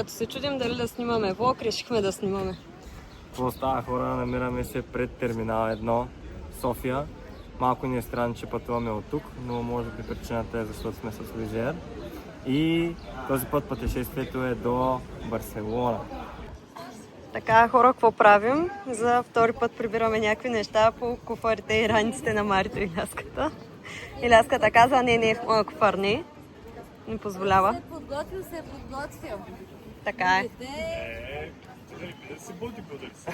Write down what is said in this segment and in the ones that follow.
Докато се чудим дали да снимаме влог, решихме да снимаме. Какво става, хора? Намираме се пред терминал 1, София. Малко ни е странно, че пътуваме от тук, но може би причината е защото сме с Лизер. И този път пътешествието е до Барселона. Така, хора, какво правим? За втори път прибираме някакви неща по куфарите и раниците на Марито и Ляската. И Ляската каза, не, в моя куфар не позволява. Се подготвил. Така е. Да си бодибилдър си.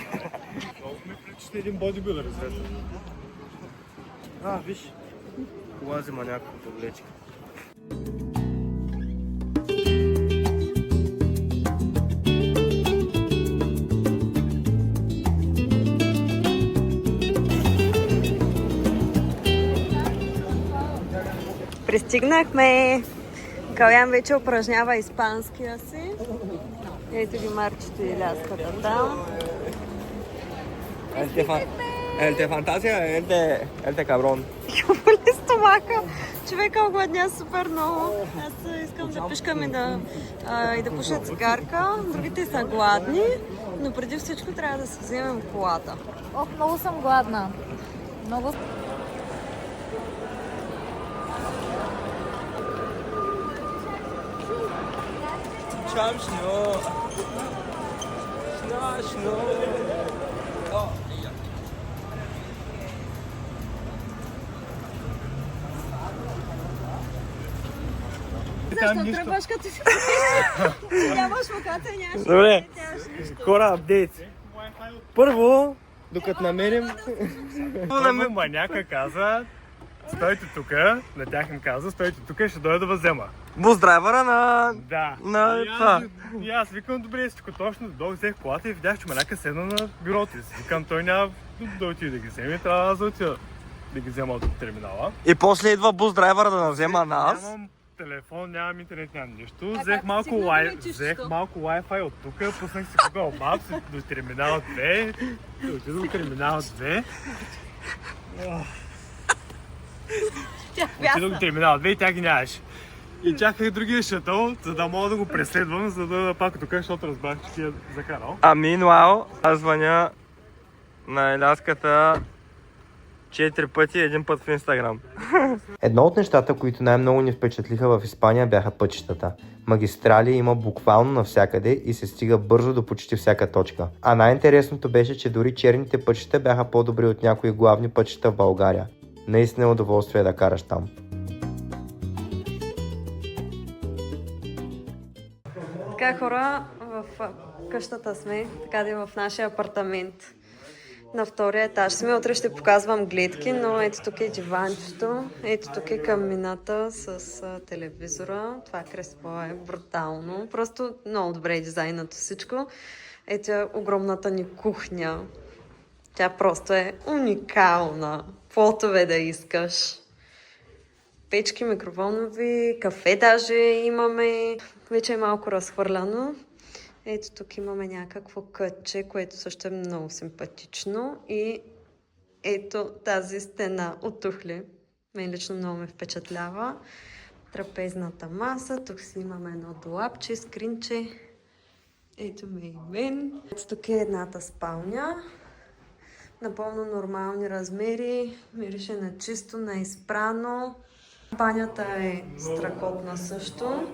Много ме причите един бодибилдър, известно. Виж, кола взима някакво облечка. Пристигнахме! Калян вече упражнява испанския си. Ето ги Марчето и Ляската там. El de fantasía, el de cabrón. Боли стомаха. Човека огладня супер много. Аз искам да пишкам и да пуша цигарка. Другите са гладни, но преди всичко трябва да си вземем колата. Ох, много съм гладна. Много. Защо тръбаш като си нямаш локация, нямаш. Добре, хора, апдейт. Първо, докато намерим... Маняка каза, стойте тука, на тях им каза, стойте тука, ще дойда да възема. Бус драйвера на... Да. На това. И аз викам, добре, всичко точно, дойдох, взех колата и видях, че Маняка седна на бюрото си. Викам, той няма да отиде да ги вземе, трябва аз да отида да ги взема от терминала. И после идва бус драйвера да навзема нас. Нямам телефон, нямам интернет, нямам нищо. как Взех стигна до малко Wi-Fi от тук, пуснах си Google Maps до терминал 2. Отидох до терминал 2. Отидох до терминал 2 и тя ги нямаше. И чаках другия шатъл, за да мога да го преследвам, за да пак тук, защото разбрах, че ти е закарал. А meanwhile, аз звъня на Еляската 4 пъти, един път в Инстаграм. Едно от нещата, които най-много ни впечатлиха в Испания, бяха пътищата. Магистрали има буквално навсякъде и се стига бързо до почти всяка точка. А най-интересното беше, че дори черните пътища бяха по-добри от някои главни пътища в България. Наистина е удоволствие да караш там. Така, хора, в къщата сме, така да в нашия апартамент. На втория етаж сме. Утре ще показвам гледки, но ето тук е диванчето, ето тук е камината с телевизора. Това кресло е брутално. Просто много добре е дизайнато всичко. Ето е огромната ни кухня. Тя просто е уникална. Плотове да искаш. Печки, микроволнови, кафе даже имаме. Вече е малко разхвърляно. Ето тук имаме някакво кътче, което също е много симпатично. И ето тази стена от тухли. Мен лично много ме впечатлява. Трапезната маса. Тук си имаме едно долапче, скринче. Ето ме и мен. Ето тук е едната спалня. Напълно нормални размери. Мирише на чисто, на изпрано. Банята е страхотна също.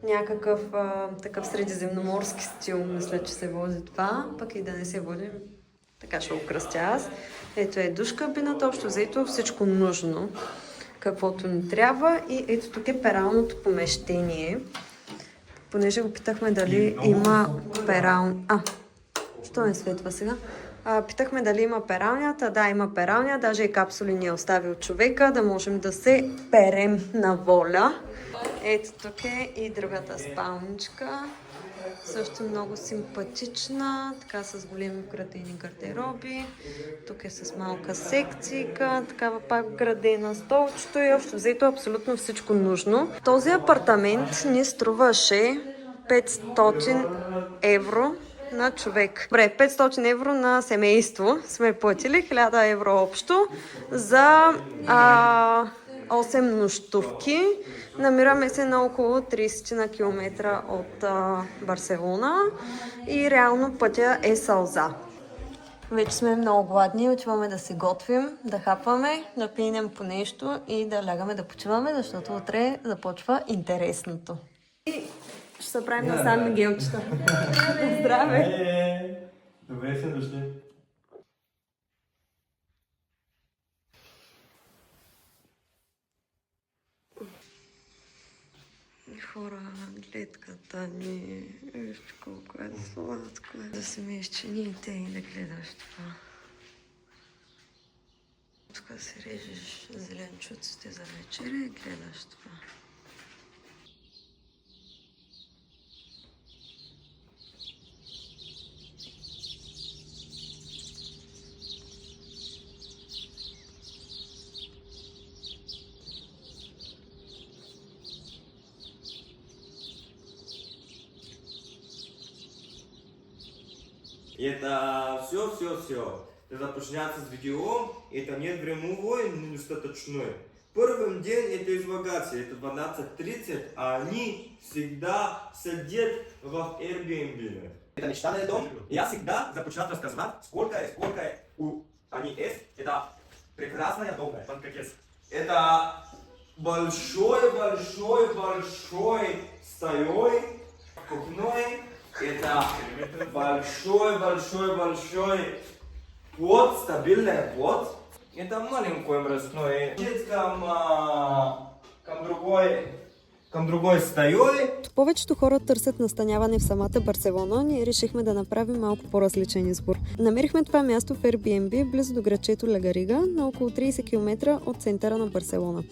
Някакъв такъв средиземноморски стил, мисля, че се води това. Пък и да не се води, така ще окръстя аз. Ето е душ кабината, общо взето всичко нужно, каквото ни трябва. И ето тук е пералното помещение. Понеже го питахме дали има пералня... що не светва сега? Питахме дали има пералнята. Да, има пералня. Даже и капсули ни е оставил човека, да можем да се перем на воля. Ето тук е и другата спалничка. Също много симпатична, така с големи вградени гардероби. Тук е с малка секцийка, такава пак вградена столчето и общо взето абсолютно всичко нужно. Този апартамент ни струваше 500 евро на човек. Добре, 500 евро на семейство сме платили, 1000 евро общо за 8 нощувки. Намираме се на около 30 на километра от Барселона и реално пътя е сълза. Вече сме много гладни, отиваме да се готвим, да хапваме, да пинем по нещо и да лягаме да почиваме, защото утре започва интересното. И ще се правим на Сан Мигелчета. Здраве! Добре сте дошли. Хора, гледката ни, виж колко е сладко. Да се миеш чините и да гледаш това. Тук си режеш зеленчуците за вечеря и гледаш това. И это все. Да започнется с видео, это нет времени и недостаточно. Первый день это излагаться, это 12:30, а они всегда сидят в Airbnb. Это мечтанный дом, и я всегда започинаю рассказывать, сколько они есть. Это прекрасная дом, это большой стоей, кухней. Это большой плод, стабильный плод. Это маленький мрачной. Към другой стоей. Повечето хора търсят настаняване в самата Барселона, ние решихме да направим малко по-различен избор. Намерихме това място в Airbnb, близо до градчето Ла Гарига, на около 30 км от центъра на Барселона.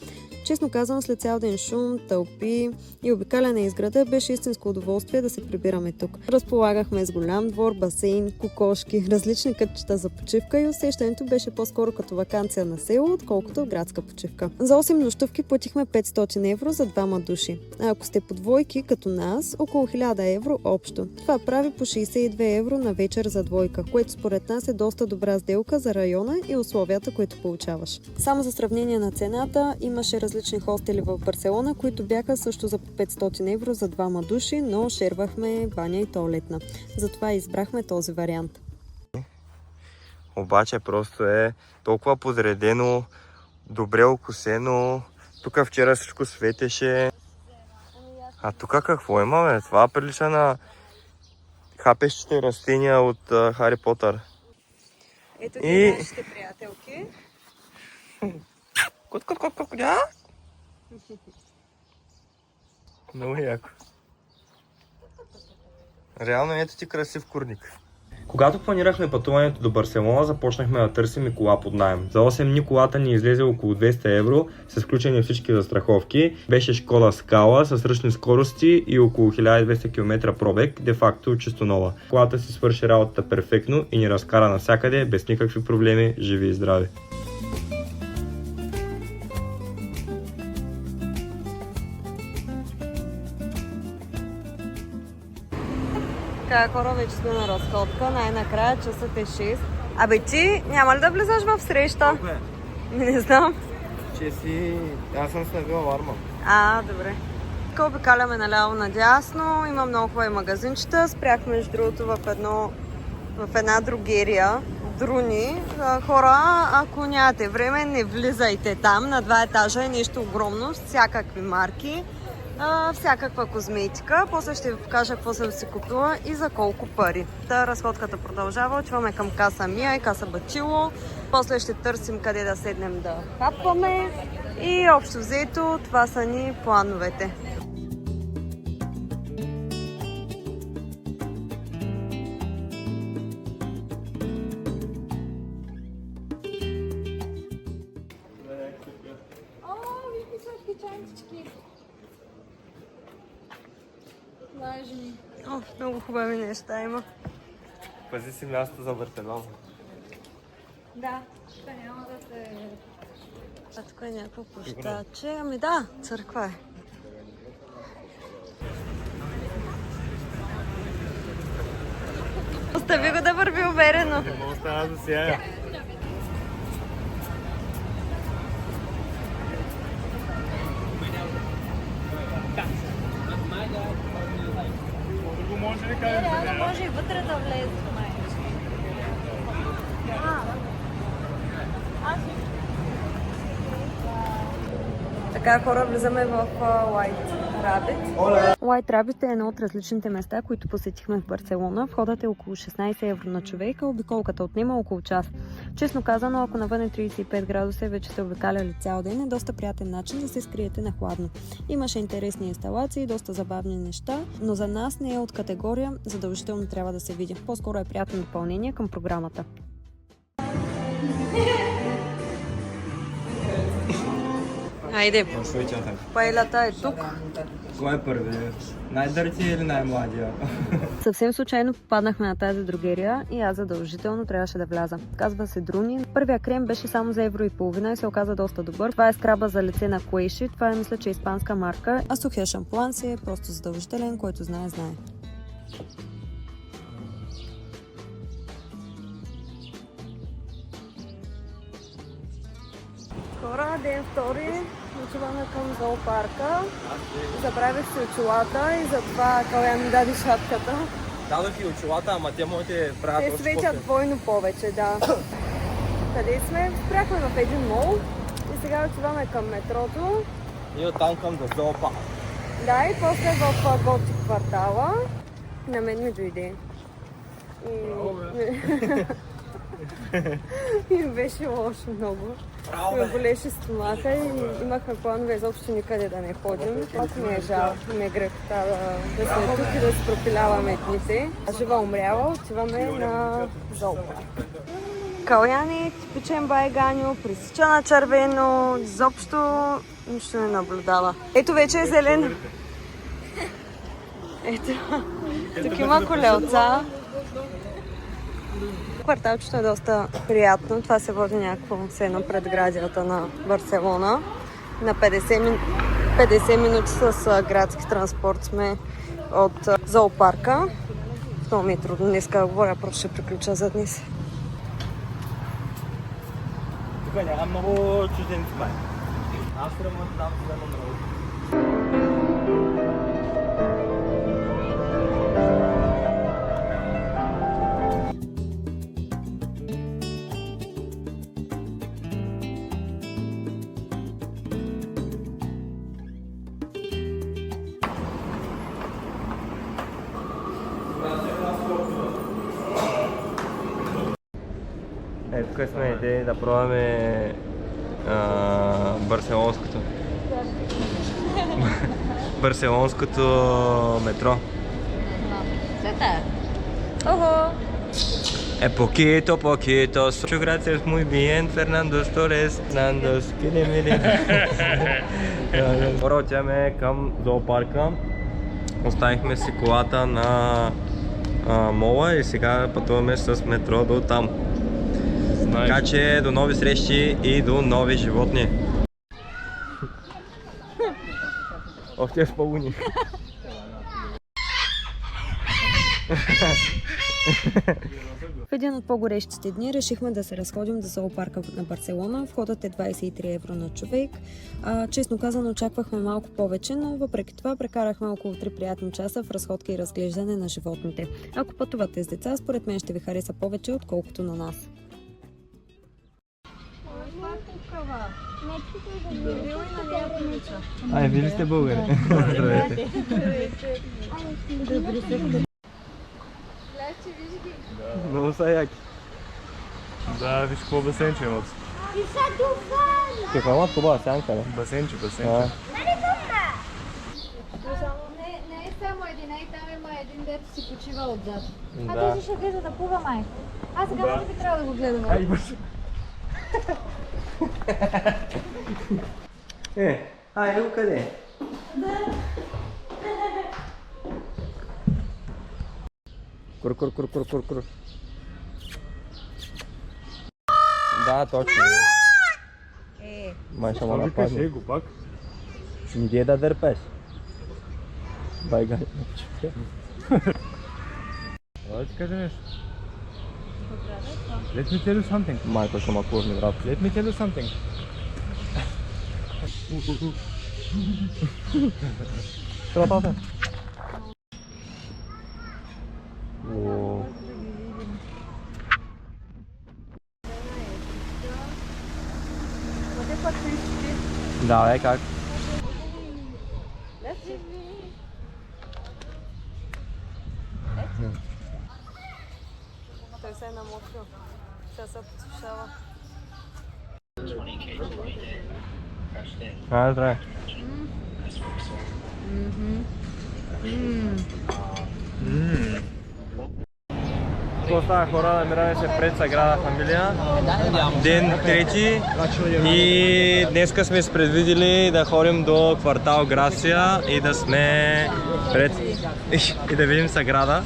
Честно казвам, след цял ден шум, тълпи и обикаляне из града беше истинско удоволствие да се прибираме тук. Разполагахме с голям двор, басейн, кокошки, различни кътчета за почивка и усещането беше по-скоро като ваканция на село, отколкото градска почивка. За 8 нощувки платихме 500 евро за двама души. А ако сте по двойки, като нас, около 1000 евро общо. Това прави по 62 евро на вечер за двойка, което според нас е доста добра сделка за района и условията, които получаваш. Само за сравнение на цената, имаше различни хостели в Барселона, които бяха също за по 500 евро за двама души, но шервахме баня и тоалетна. Затова избрахме този вариант. Обаче просто е толкова подредено, добре окосено. Тук вчера всичко светеше. А тук какво има, бе? Това прилича на хапещите растения от Хари Потър. Ето ти нашите приятелки. Кот-кот-кот-кот-кот. Много яко. Реално ето ти красив курник. Когато планирахме пътуването до Барселона, започнахме да търсим и кола под наем. За 8 дни колата ни излезе около 200 евро, с включени всички застраховки. Беше Шкода Скала с ръчни скорости и около 1200 км пробег, де-факто чисто нова. Колата си свърши работата перфектно и ни разкара навсякъде, без никакви проблеми, живи и здрави. Така, хора, вече сме на разходка. Най-накрая часът е 6. Абе ти, няма ли да влизаш в среща? Колко е? Не знам. Че си... Аз съм снабил аларма. Добре. Така обикаляме наляво надясно. Има много хубави магазинчета. Спрях между другото в една другерия. Друни. Хора, ако нямате време, не влизайте там. На 2 етажа е нещо огромно, с всякакви марки. Всякаква козметика. После ще ви покажа какво съм си купила и за колко пари. Разходката продължава. Отиваме към каса Мия и каса Бачило. После ще търсим къде да седнем да хапваме. И общо взето, това са ни плановете. Много хубави неща има. Пази си място за Барселона. Да, тук няма да се... Тук е някакво площадче. Ами да, църква е. Остави го да върви уверено. Не мога стана да сияя. Не, реално може и вътре да влезе, май. Така, хора, влизаме в White Rabbit. White Rabbit е едно от различните места, които посетихме в Барселона. Входът е около 16 евро на човек, а обиколката отнема около час. Честно казано, ако навън е 35 градуса и вече сте обикаляли цял ден, е доста приятен начин да се скриете на хладно. Имаше интересни инсталации, доста забавни неща, но за нас не е от категория, задължително трябва да се види. По-скоро е приятно допълнение към програмата. Айде, паелята е тук. Кой е първи? Най-дърти или най-младия? Съвсем случайно попаднахме на тази дрогерия и аз задължително трябваше да вляза. Казва се Друни. Първия крем беше само за евро и половина и се оказа доста добър. Това е скраба за лице на Queishi. Това е, мисля, че е испанска марка. А сухия шампуан си е просто задължителен, който знае, знае. Хора, ден втори. Отиваме към зоопарка. Забравих си очилата и затова Калян ми даде шапката. Дадох и очилата, ама те моите правят Те светят двойно повече, да. Къде сме? Спряхме в един мол и сега отиваме към метрото. И оттам към до зоопарк. Да, и после в Готи квартала. На мен ми дойде. И беше лошо много. Ме болеше стомаха и имахме планове изобщо никъде да не ходим. Малко ми е жал, ми е грех да сме тук и да си пропиляваме дните. Жива умряла, отиваме на зоопарк. Каляни, типичен байганю, пресича на червено, изобщо нищо не наблюдава. Ето вече е зелен. Ето, тук има колелца. Кварталчето е доста приятно. Това се води някакво сено предградията на Барселона. На 50 минути с градски транспорт сме от зоопарка. Много ми е трудно днеска да говоря, просто ще приключа за днес. Тук няма много чужденци, май. Аз ремонт там за много. Тук сме идеи да пробваме барселонското метро. Охо! Poquito. Muchas gracias, muy bien, Fernando Torres. Fernando, скили. Хора, отиваме към зоопарка. Оставихме си колата на мола и сега пътуваме с метро до там. Така че до нови срещи и до нови животни. Ох, те спалуни. В един от по-горещите дни решихме да се разходим до зоопарка на Барселона. Входът е 23 евро на човек. Честно казано, очаквахме малко повече, но въпреки това прекарахме около 3 приятни часа в разходка и разглеждане на животните. Ако пътувате с деца, според мен ще ви хареса повече, отколкото на нас. Вие сте българи. Здравейте. Много са яки. Да, виж какво басенче имат. Какво имат това сянка, не? Басенче. Не е само един, и там има един, дето си почива отзад. Да. Ти ще гледа да плува, май. Аз сега може би трябва да го гледам. Его къде? Кур. Да, точно. Май ще ме нападне. го пак. Ще ми да дърпеш. Байгай. Да ти кажа нещо. Let me tell you something. Майко ще ме курни, брат. Let me tell you something. Тратата. Давай, как? Той се е намокрил. Сега се подсушава. Здравей. Какво става, хора? Намираме се пред Саграда Фамилия. Ден трети. И днеска сме се предвидили да ходим до квартал Грасия и да сме пред... и да видим Саграда.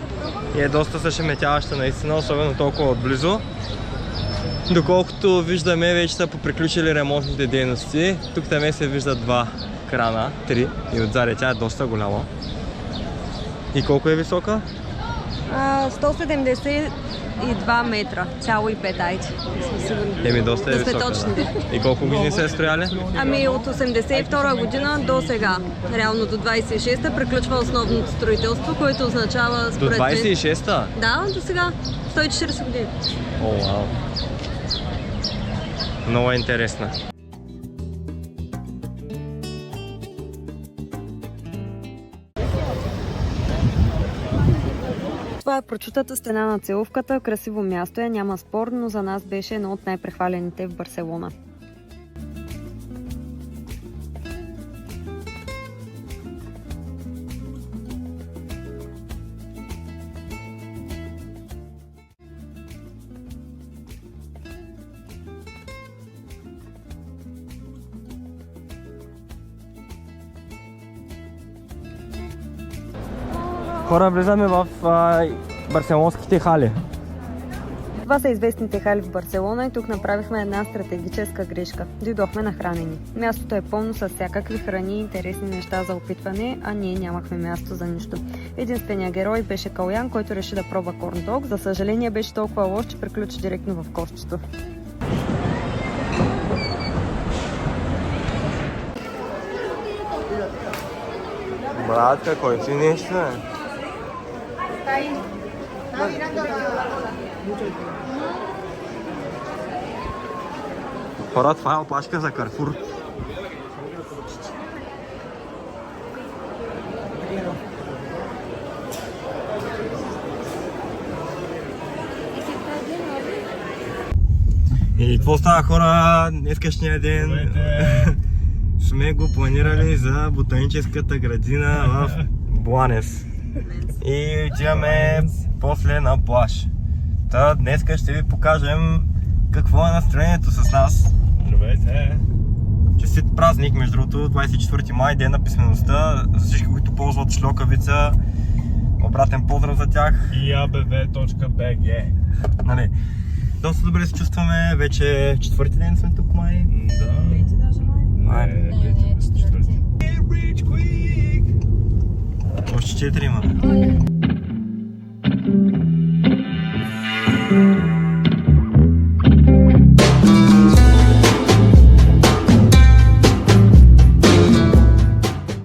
И е доста зашеметяваща наистина, особено толкова отблизо. Доколкото виждаме, вече са поприключили ремонтните дейности. Тук там се виждат два крана, три, и отзади тя е доста голяма. И колко е висока? 172 метра, цяло и 5 айти. Еми доста е Да сме висока. точни. Да. И колко години се е строяли? Ами от 82 година до сега, реално до 26-та, приключва основното строителство, което означава До според мен... 26-та? Да, до сега 140 години. О, вау. Много е интересна. Това е прочутата стена на Целувката, красиво място е, няма спор, но за нас беше едно от най-прехвалените в Барселона. Хора, влизаме в барселонските хали. Това са известните хали в Барселона и тук направихме една стратегическа грешка. Дойдохме нахранени. Мястото е пълно с всякакви храни и интересни неща за опитване, а ние нямахме място за нищо. Единственият герой беше Калян, който реши да пробва корн-дог. За съжаление беше толкова лош, че приключи директно в кошчето. Братка, кой си нещо е? Хора, това е опашка за Карфур. И какво става, хора, днескашния ден? Сме го планирали за ботаническата градина в Бланес. И отиваме после на плаж. Та днеска ще ви покажем какво е настроението с нас. Здравейте! Честит празник, между другото, 24 май, ден на писмеността. За всички, които ползват шлокавица, обратен поздрав за тях. iabv.bg. Нали, доста добре се чувстваме, вече четвърти ден сме тук май. Да. Още 4 има.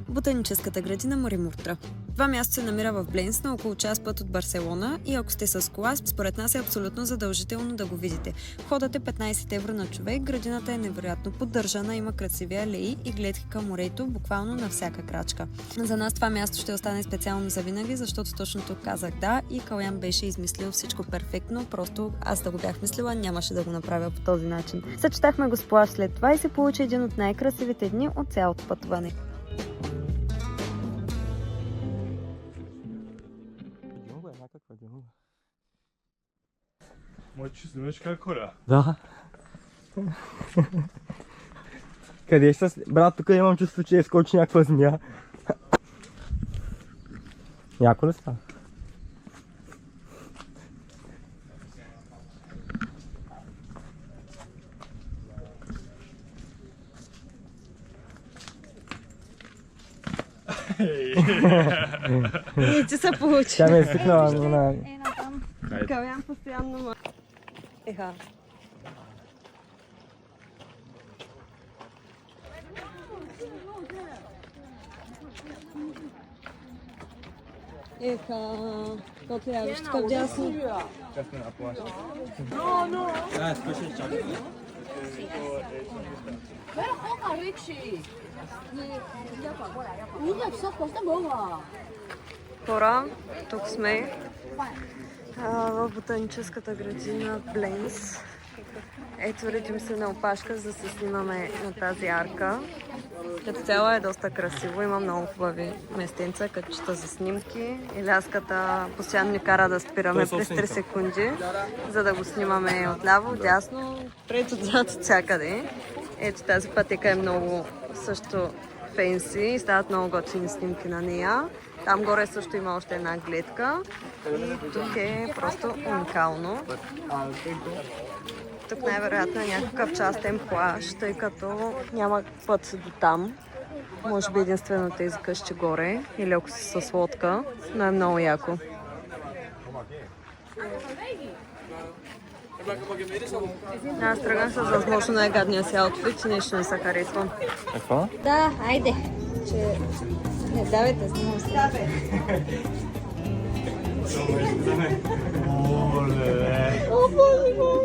Ботаническата градина Маримуртра. Това място се намира в Бленс, на около час път от Барселона и ако сте с кола, според нас е абсолютно задължително да го видите. Входът е 15 евро на човек, градината е невероятно поддържана, има красиви алеи и гледки към морето, буквално на всяка крачка. За нас това място ще остане специално за винаги, защото точно тук казах да и Калян беше измислил всичко перфектно, просто аз да го бях мислила, нямаше да го направя по този начин. Съчетахме го с плаж след това и се получи един от най-красивите дни от цялото пътуване. Моите ще снимаш как хора. Да. Къде ще се... Брат, тук имам чувство, че скочи някаква змия. Яко ли става? И ти се получи. Тя ме е стикнала на... Калян постоянно ма... Еха. Еха, какво трябваш тук вдясно? Сейчас сме на плаща. Но! Да, спеши, чакай. Хора, тук сме в ботаническата градина Бленс. Ето редим се на опашка, за да се снимаме на тази арка. Като цяло е доста красиво, има много хубави местенца, като чета за снимки. Иляската постоянно ни кара да спираме през 3 секунди, за да го снимаме отляво, дясно, пред, отзад, от всякъде. Ето тази пътека е много също фенси и стават много готини снимки на нея. Там горе също има още една гледка и тук е просто уникално. Тук най-вероятно е някакъв частен плаж, тъй като няма път до там. Може би единствено тези къщи горе или ако си с лодка, но е много яко. Аз тръгнах с възможно най-гадния си аутфит и нещо не се харесвам. Какво? Да, айде. Че... Не, давайте, снимам се. О, Боже мой!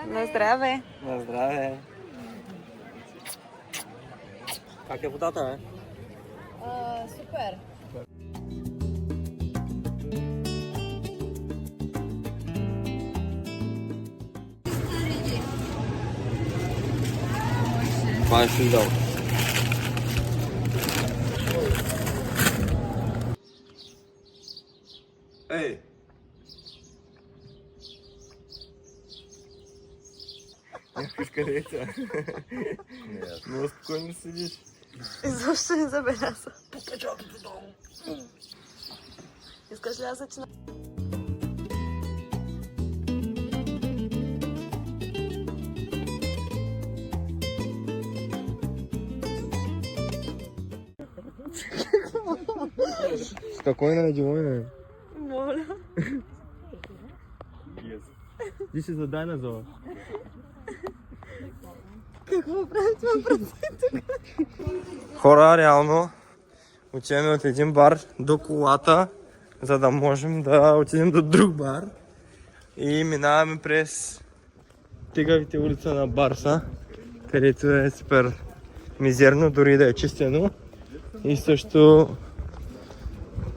На здраве! На здраве! Как е водата, бе? Супер. Това е шундал. Ей! Някакви скалеца. Много спокойно седиш. Изобщо не забеляза. Пускай чалките долу. Искаш ли да зачина? Спокойно, не делай. Моля. This is a dinosaur. Какво правим това пред Хора, реално отиваме от един бар до колата, за да можем да отидем до друг бар. И минаваме през тигавите улица на Барса, където е супер мизерно, дори да е чистено. И също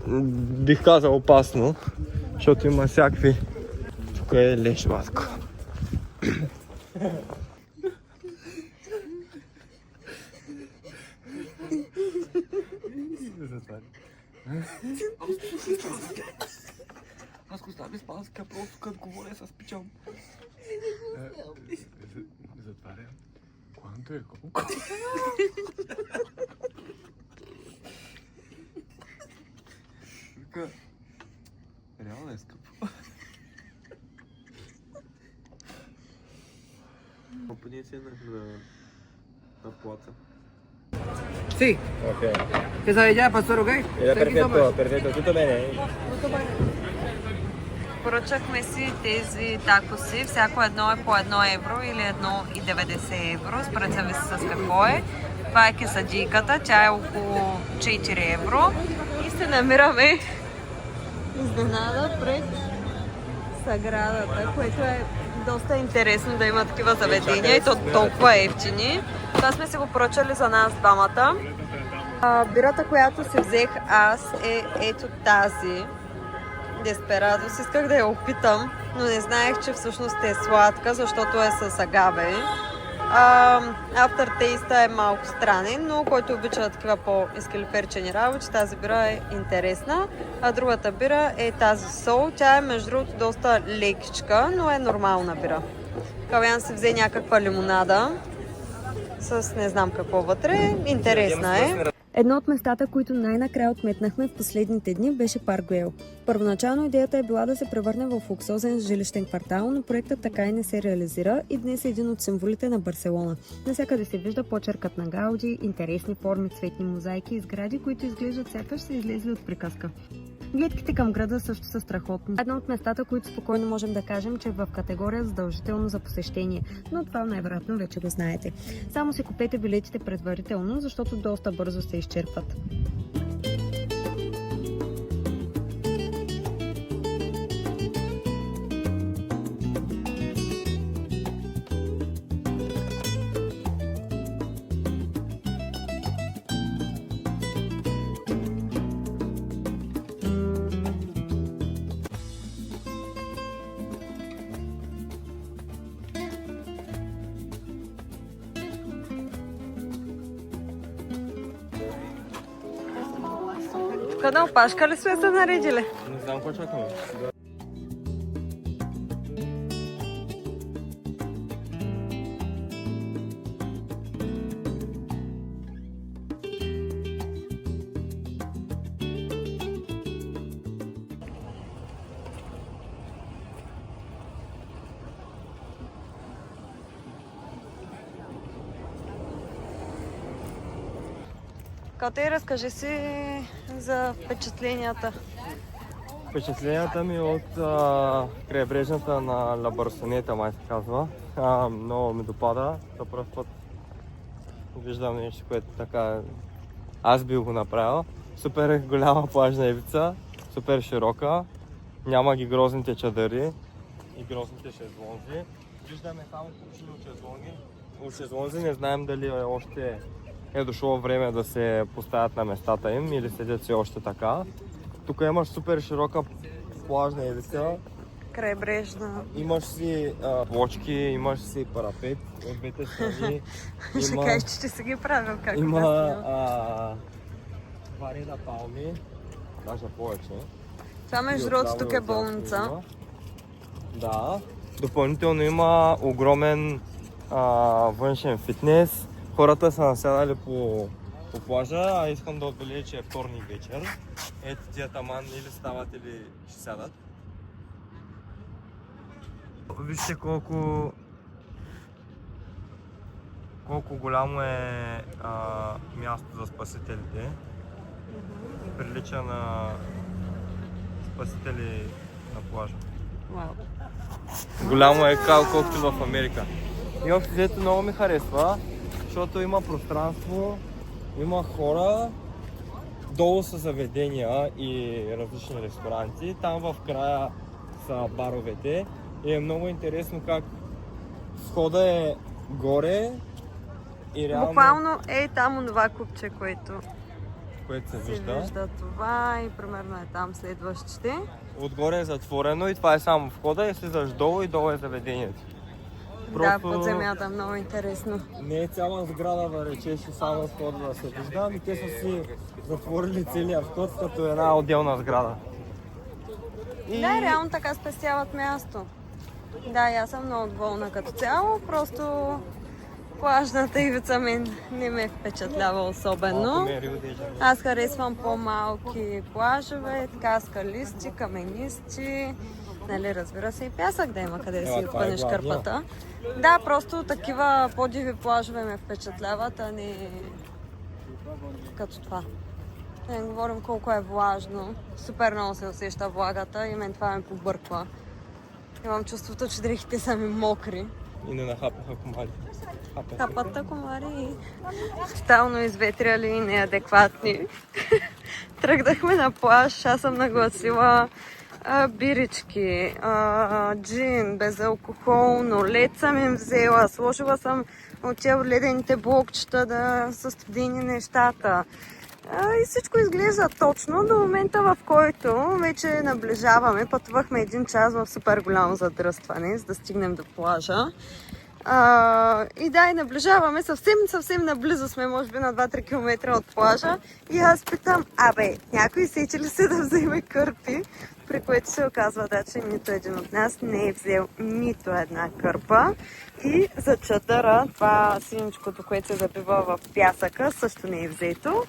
бих казал опасно, защото има всякакви... Тук е леш батко. Аз го знам испанска, просто като говоря с пичам. Затварям. Quanto е колко? Тук реално е скъпо. Компания си на плаца. Sí. Ok. ¿Esa de allá, pastor, ok? Perfetto, tutto bene? Поръчахме си тези такоси. Всяко едно е по 1 евро или 1,90 евро. Според зависи с какво е. Това е кесаджийката. Тя е около 4 евро. И се намираме изненада пред Саградата, което е доста интересно да има такива заведения и то толкова ефтини. Това сме си го поръчали за нас двамата. Бирата, която си взех аз е ето тази. Десперадос. Исках да я опитам, но не знаех, че всъщност е сладка, защото е с агаве. Aftertaste е малко странен, но който обича такива по-изкалиферчени работи, тази бира е интересна. А другата бира е тази сол. Тя е между другото доста лекичка, но е нормална бира. Калян си взе някаква лимонада с не знам какво вътре. Интересна е. Едно от местата, които най-накрая отметнахме в последните дни, беше парк Гуел. Първоначално идеята е била да се превърне в луксозен жилищен квартал, но проектът така и не се реализира и днес е един от символите на Барселона. Навсякъде се вижда почеркът на Гауди, интересни форми, цветни мозайки и сгради, които изглеждат сякаш са излезли от приказка. Гледките към града също са страхотни. Едно от местата, които спокойно можем да кажем, че е в категория задължително за посещение, но това най-вероятно вече го знаете. Само си купете билетите предварително, защото доста бързо се изчерпват. Къде опашка ли сме се наредили? Не знам какво чакаме. Кате, разкажи си за впечатленията. Впечатленията ми от крайбрежната на Ла Барселонета, май се казва. Много ми допада. За първ път виждам нещо, което така аз бил го направил. Супер голяма плажна ивица, супер широка. Няма ги грозните чадъри и грозните шезлонзи. Виждаме само купчини от шезлонги. От шезлонзи не знаем дали още е дошло време да се поставят на местата им или седят си още така. Тук имаш супер широка плажна ивица. Крайбрежна. Имаш си блочки, имаш си парапет от двете страни. Ще кажеш, че ще си ги правил как Има да два реда палми, даже повече. Това между другото тук е болница. Да. Допълнително има огромен външен фитнес. Хората са насядали по плажа, а искам да отбележа, че е вторник вечер. Ето тия таман или стават, или ще сядат. Вижте колко голямо е място за спасителите. Прилича на спасители на плажа. Вау. Голямо е колкото в Америка. И общо взето много ми харесва, защото има пространство, има хора, долу са заведения и различни ресторанти, там в края са баровете и е много интересно как входа е горе и реално... Буквално е там онова купче, което което се се вижда. вижда това и примерно е там следващите. Отгоре е затворено и това е само входа и слизаш долу и долу е заведението. Да, под земята, много интересно. Не е цяла сграда да речеш само входа да се вижда, ами те са си затворили целия вход като една отделна сграда. И... Да, реално така спестяват място. Да, и аз съм много доволна като цяло, просто плажната ивица мен не ме впечатлява особено. Аз харесвам по-малки плажове, така скалисти, каменисти, нали, разбира се и пясък да има къде да си пънеш кърпата. Да, просто такива по-диви плажове ме впечатляват, а не като това. Не говорим колко е влажно. Супер много се усеща влагата и мен това ме побърква. Имам чувството, че дрехите са ми мокри. И не нахапаха комари. Хапата комари. Тотално изветряли и неадекватни. Тръгнахме на плаж, аз съм нагласила бирички, джин, безалкохолно, лед съм им взела, сложила съм от тия ледените блокчета да са студени нещата. И всичко изглежда точно до момента, в който вече наближаваме. Пътувахме 1 час в супер голямо задръстване, за да стигнем до плажа. И да, и наближаваме, съвсем наблизо сме, може би на 2-3 км от плажа. И аз питам, някой сече ли се да вземе кърпи? При което се оказва, да, че нито един от нас не е взел нито една кърпа. И за чадъра, това синичкото, което се забива в пясъка, също не е взето.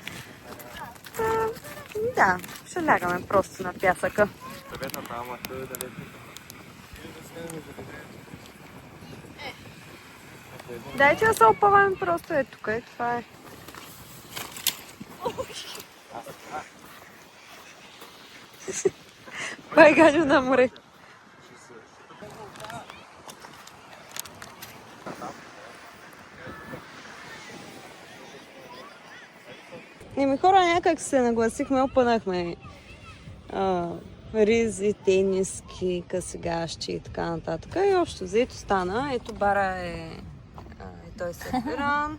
Да, ще лягаме просто на пясъка. Съвета там, далеч. Дайте да се опъваме просто тук, това е. Байганю на море. Хора, някак се нагласихме, опънахме ризи, тениски, късегащи и така нататък. И общо взето стана. Ето бара е той сервиран,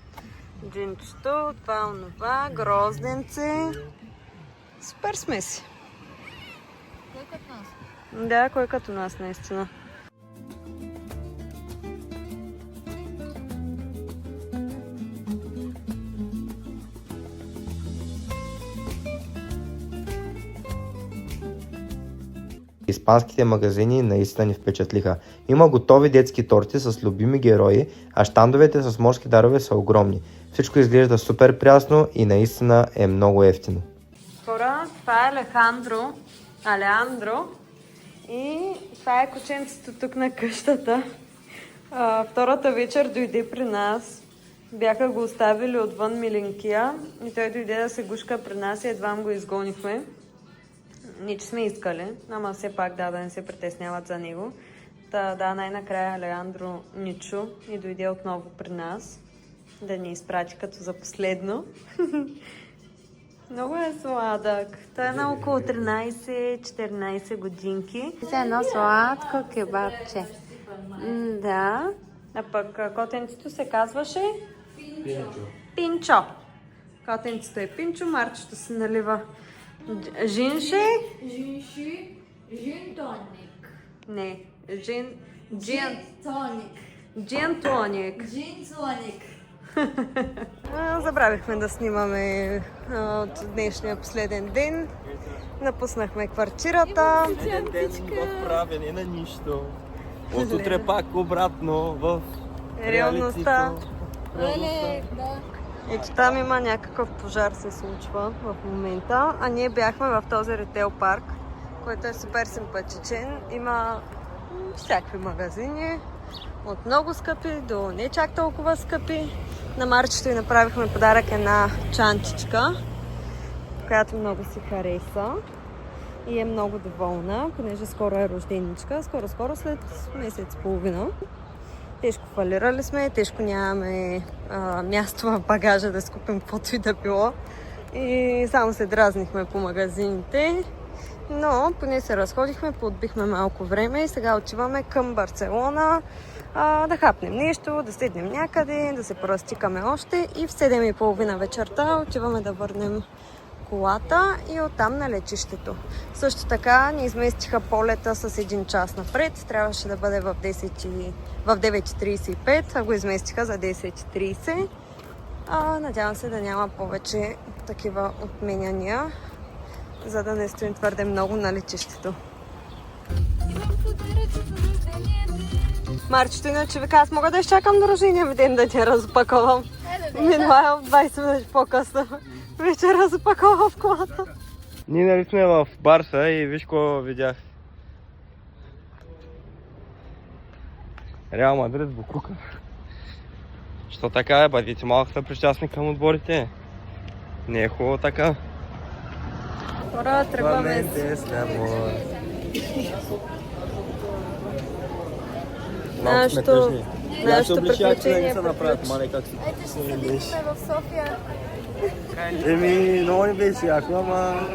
джинчето, това, онова, грозденце. Супер сме си. Кой като нас? Да, кой като нас наистина. Испанските магазини наистина ни впечатлиха. Има готови детски торти с любими герои, а щандовете с морски дарове са огромни. Всичко изглежда супер прясно и наистина е много ефтино. Хора, това е Алеандро и това е кученцето тук на къщата. Втората вечер дойде при нас. Бяха го оставили отвън миленкия и той дойде да се гушка при нас и едва го изгонихме. Ниче сме искали, ама все пак да не се притесняват за него. Да, най-накрая Алеандро ничо и дойде отново при нас да ни изпрати като за последно. Много е сладък. Той е на около 13-14 годинки. За едно сладко кебабче. Да. А пък котенцето се казваше? Пинчо. Котенцето е Пинчо, Марчето се налива Жинши? Жин тоник. Не. Тоник. Джин тоник. Жин тоник. Забравихме да снимаме от днешния последен ден. Напуснахме квартирата. Един ден в правене на нищо. От утре пак обратно в Реалността. Оле, да. Ето там има някакъв пожар се случва в момента, а ние бяхме в този ритейл парк, който е супер симпатичен. Има всякакви магазини, от много скъпи до не чак толкова скъпи. На Марчето й направихме подарък една чантичка, която много си хареса и е много доволна, понеже скоро е рожденичка, скоро след месец и половина. Тежко фалирали сме, тежко нямаме място в багажа да скупим каквото и да било. И само се дразнихме по магазините. Но поне се разходихме, подбихме малко време и сега отиваме към Барселона да хапнем нещо, да седнем някъде, да се поразтикаме още и в 7:30 вечерта отиваме да върнем колата и оттам на летището. Също така ни изместиха полета с 1 час напред. Трябваше да бъде в 9:35, а го изместиха за 10:30. Надявам се да няма повече такива отменяния, за да не стоим твърде много на летището. Имам подарък за рождения ден. Марчето, иначе вика, аз мога да изчакам до рождения ми ден да ти разопаковам. Минуал 20 минути по-късно. Вече разопакова в колата. Ние нали сме в Барса и виж какво видях. Реал Мадрид Букука. Що така е, бъдете малко са причастни към отборите. Не е хубаво така. Хора, тръгваме с нашето приключение. Ето ще се видихме в София. Еми, много не беше яко, ама...